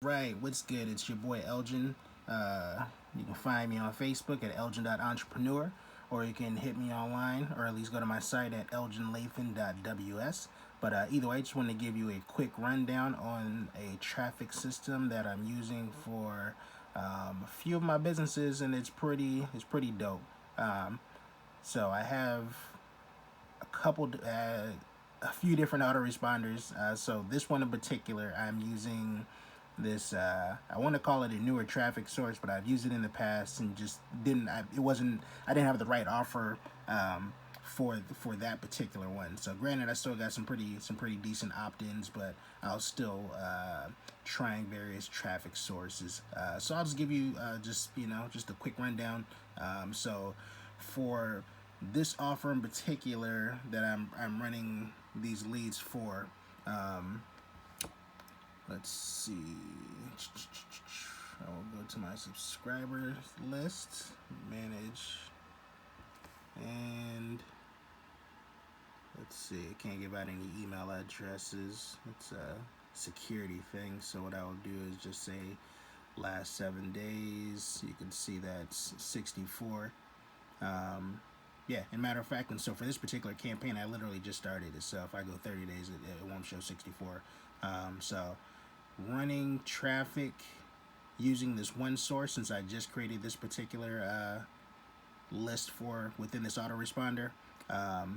Right, what's good? It's your boy Elgin. You can find me on Facebook at elgin.entrepreneur, or you can hit me online, or at least go to my site at elginlathan.ws. But either way, I just want to give you a quick rundown on a traffic system that I'm using for a few of my businesses, and it's pretty dope. Um, so I have a few different autoresponders. So this one in particular, I'm using this. I want to call it a newer traffic source, but I've used it in the past and just didn't. It wasn't. I didn't have the right offer for that particular one. So granted, I still got some pretty decent opt-ins, but I'll still trying various traffic sources. So I'll just give you just a quick rundown. So for this offer in particular that I'm running these leads for. Um, let's see. I will go to my subscriber list, manage, and let's see. I can't give out any email addresses. It's a security thing. So what I will do is just say last 7 days. You can see that's 64. Yeah, and matter of fact, and so for this particular campaign, I literally just started it. So if I go 30 days, it won't show 64. So running traffic using this one source, since I just created this particular list for within this autoresponder.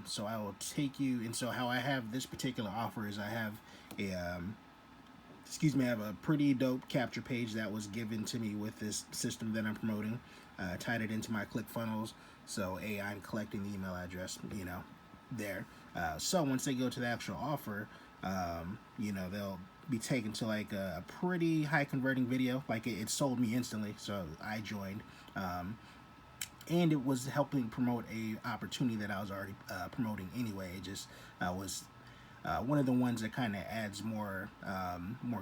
So I will take you, and so how I have this particular offer is I have I have a pretty dope capture page that was given to me with this system that I'm promoting. Tied it into my ClickFunnels, so I'm collecting the email address, there. So once they go to the actual offer, they'll be taken to like a pretty high converting video. Like it sold me instantly, so I joined. And it was helping promote a opportunity that I was already promoting anyway. It just was one of the ones that kind of adds more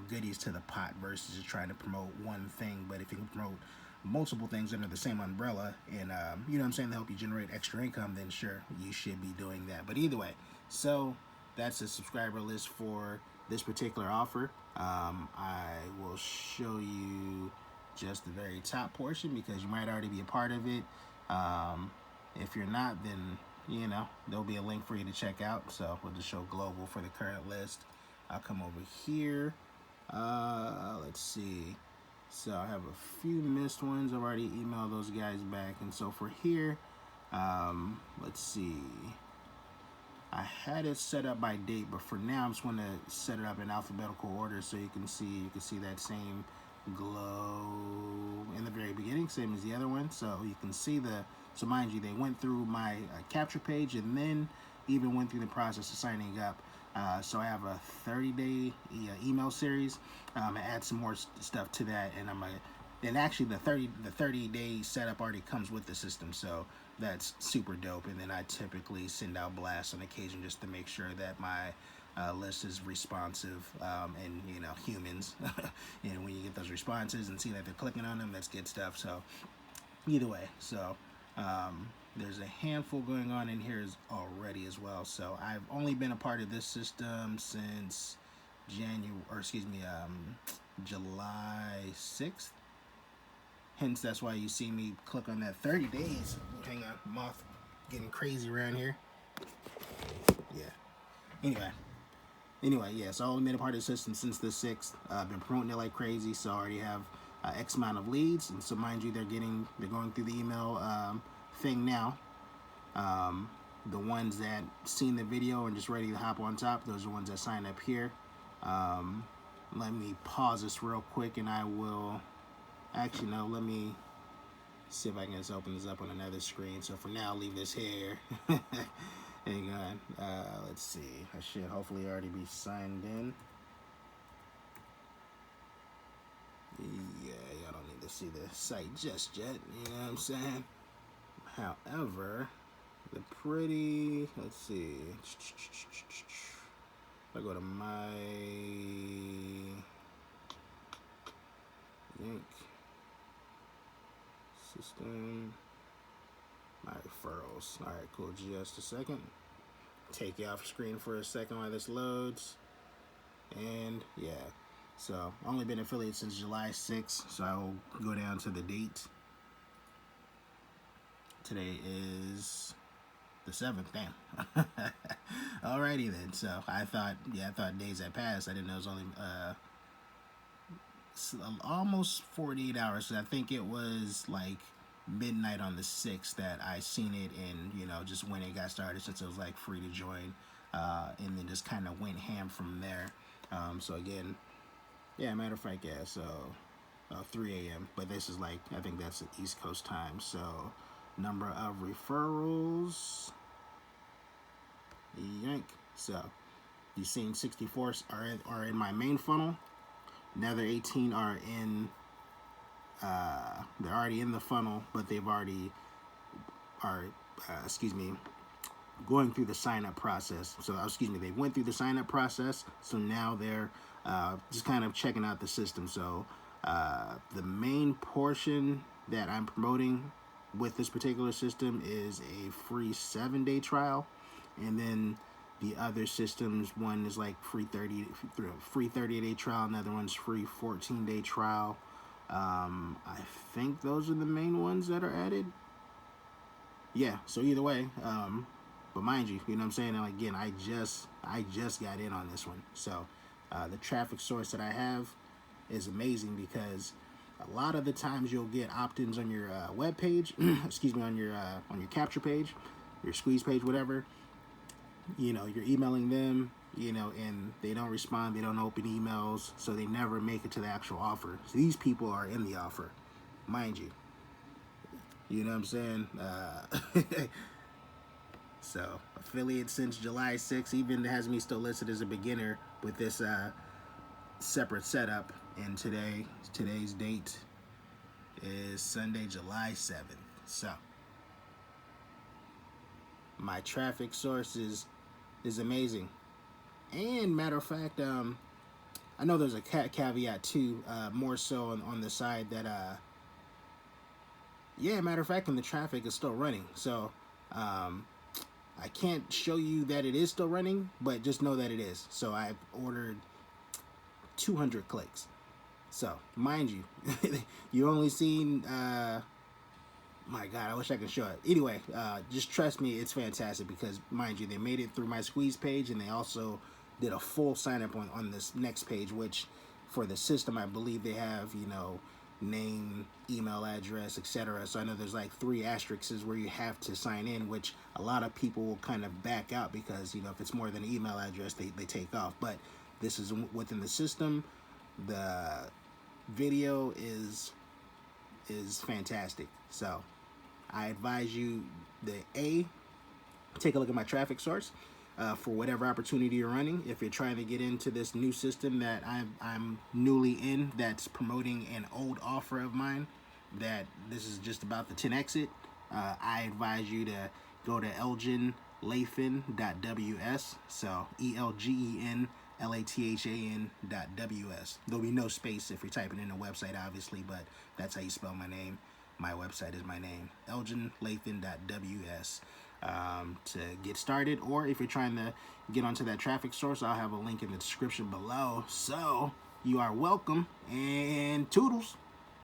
goodies to the pot versus just trying to promote one thing. But if you can promote multiple things under the same umbrella and to help you generate extra income, then sure, you should be doing that. But either way, so that's the subscriber list for this particular offer. I will show you just the very top portion because you might already be a part of it. If you're not, then there'll be a link for you to check out. So we'll just show global for the current list. I'll come over here. Let's see. So I have a few missed ones. I've already emailed those guys back. And so for here, let's see. I had it set up by date, but for now I'm just going to set it up in alphabetical order so you can see that same glow in the very beginning, same as the other one. So you can see so mind you, they went through my capture page and then even went through the process of signing up. So I have a 30-day email series. I add some more stuff to that, and actually the 30-day setup already comes with the system, so that's super dope. And then I typically send out blasts on occasion just to make sure that my list is responsive and humans. And when you get those responses and see that they're clicking on them, that's good stuff. So either way, so there's a handful going on in here already as well. So I've only been a part of this system since July 6th. Hence, that's why you see me click on that 30 days. Hang on, moth getting crazy around here. Yeah. Anyway, yeah, so I've only been a part of the system since the 6th. I've been promoting it like crazy, so I already have X amount of leads. And so mind you, they're going through the email thing now. The ones that seen the video and just ready to hop on top, those are the ones that sign up here. Let me pause this real quick and I will, actually no, let me see if I can just open this up on another screen. So for now, I'll leave this here. Hang on, let's see, I should hopefully already be signed in. Yeah, y'all don't need to see the site just yet, you know what I'm saying? However, let's see, if I go to my link system, my referrals. All right, cool, just a second. Take you off screen for a second while this loads. And yeah, So only been affiliate since July 6th. So I will go down to the date. Today is the 7th. Damn. Alrighty then. So I thought days had passed. I didn't know it was only almost 48 hours. So I think it was like midnight on the 6th that I seen it, and just when it got started, since it was like free to join, and then just kind of went ham from there. So again, yeah, matter of fact, yeah, so 3 a.m. But this is like, I think that's the East Coast time. So number of referrals, yank. So you've seen 64 are in my main funnel. Another 18 are in, they're already in the funnel, but they've already going through the sign up process. So they went through the sign up process. So now they're just kind of checking out the system. So the main portion that I'm promoting with this particular system is a free 7-day trial, and then the other systems, one is like free 30-day trial, another one's free 14-day trial. I think those are the main ones that are added. Yeah, so either way, but mind you, what I'm saying? And again, I just got in on this one. So the traffic source that I have is amazing, because a lot of the times you'll get opt-ins on your web page, on your capture page, your squeeze page, whatever. You're emailing them, and they don't respond, they don't open emails, so they never make it to the actual offer. So these people are in the offer, mind you. You know what I'm saying? So affiliate since July 6th, even has me still listed as a beginner with this separate setup. And today's date is Sunday, July 7th. So my traffic source is amazing. And matter of fact, I know there's a caveat too, more so on the side that yeah, matter of fact, and the traffic is still running. So I can't show you that it is still running, but just know that it is. So I've ordered 200 clicks. So mind you, you only seen my God, I wish I could show it. Anyway, just trust me, it's fantastic, because mind you, they made it through my squeeze page, and they also did a full sign up on this next page, which for the system, I believe they have, name, email address, etc. So I know there's like 3 asterisks where you have to sign in, which a lot of people will kind of back out, because if it's more than an email address, they take off. But this is within the system. The video is fantastic. So I advise you take a look at my traffic source for whatever opportunity you're running. If you're trying to get into this new system that I'm newly in, that's promoting an old offer of mine, that this is just about the 10x it, I advise you to go to elginlathan.ws. So ELGENLATHAN.ws. There'll be no space if you're typing in a website, obviously, but that's how you spell my name. My website is my name, elginlathan.ws, to get started. Or if you're trying to get onto that traffic source, I'll have a link in the description below. So you are welcome, and toodles.